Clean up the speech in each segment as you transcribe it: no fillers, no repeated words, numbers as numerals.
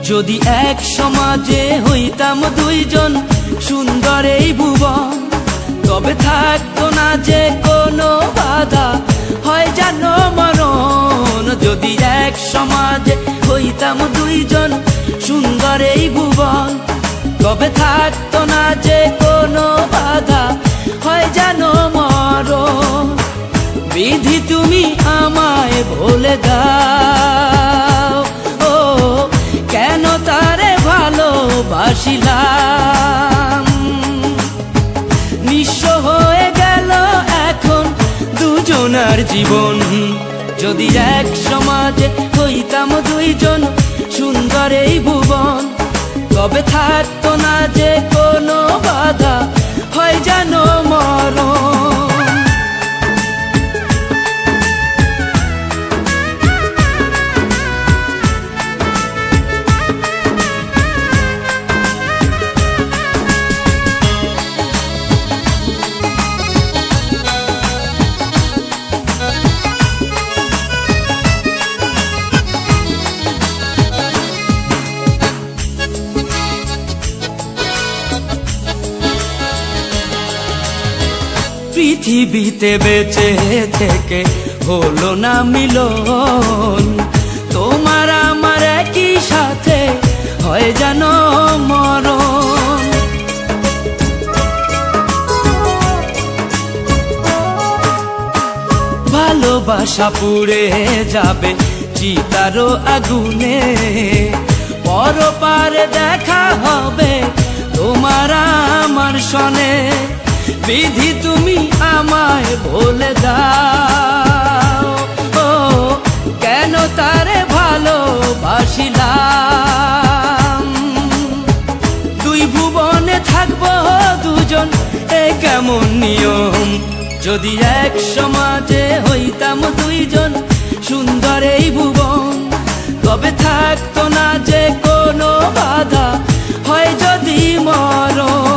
যদি এক সমাজে হইতাম দুইজন সুন্দর এই ভুবন, তবে থাকতো না যে কোনো বাধা, হয় জানো মরণ। যদি এক সমাজে হইতাম দুইজন সুন্দর এই ভুবন, তবে থাকতো না যে কোনো বাধা, হয় জানো মরণ। বিধি তুমি আমায় বলে দাও, ও কেন তারে ভালোবাসিলাম। নিঃস্ব হয়ে গেল এখন দুজনার জীবন। যদি এক সমাজে হইতাম দুইজন সুন্দর এই ভুবন, তবে থাকতো না যে কোনো বাধা, হয় জানো মরণ। পৃথিবীতে বেঁচে থেকে হলো না মিলন, তোমার আমার একই সাথে হয় জানো মরণ। ভালোবাসা পুড়ে যাবে চিতারো আগুনে, পরপারে দেখা হবে তোমার আমার সনে। বিধি তুমি আমায় বলে দাও, ও কেন তারে ভালোবাসিলাম। দুই ভুবনে থাকবো দুজন, এ কেমন নিয়ম। যদি এক সমাজে হইতাম দুইজন সুন্দর এই ভুবন, তবে থাকতো না যে কোনো বাধা, হয় যদি মরণ।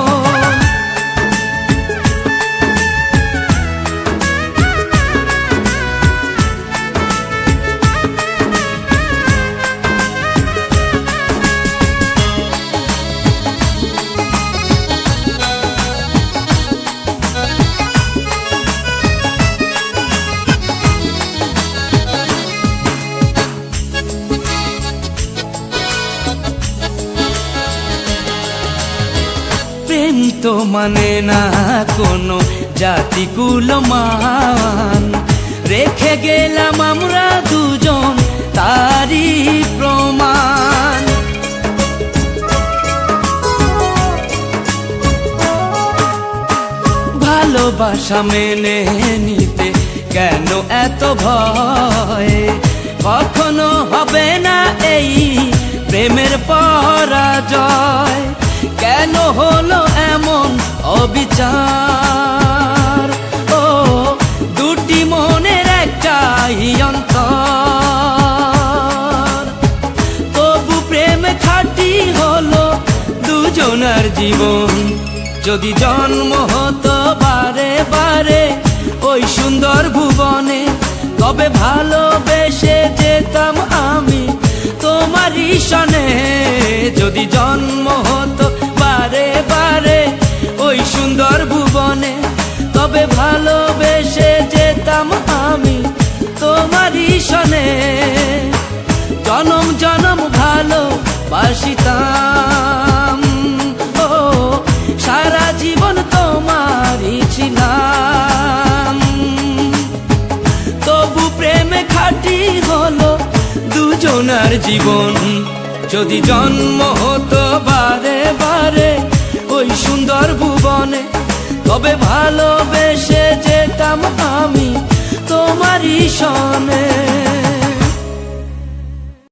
প্রেম তো মানে না কোনো জাতি কুলমান, রেখে গেলাম আমরা দুজন তারই প্রমাণ। ভালোবাসা মেনে নিতে কেন এত ভয়, কখনো হবে না এই প্রেমের পরাজয়। কেন হলো এমন অবিচার, ও দুটি মনের একটাই অন্তর। তবু প্রেম খাঁটি হলো দুজনার জীবন। যদি জন্ম হতো বারে বারে ওই সুন্দর ভুবনে, তবে ভালোবেসে যেতাম আমি তোমারই সনে। যদি জন্ম হতো বারে বারে ওই সুন্দর ভুবনে, তবে ভালোবেসে যেতাম আমি তোমারই সনে। জনম জনম ভালোবাসিতাম, ও সারা জীবন তোমারই ছিলাম। তবু প্রেমে খাঁটি হলো দুজনার জীবন। যদি জন্ম হতো বারে বারে ওই সুন্দর ভুবনে, তবে ভালোবেসে যেতাম আমি তোমারই সনে।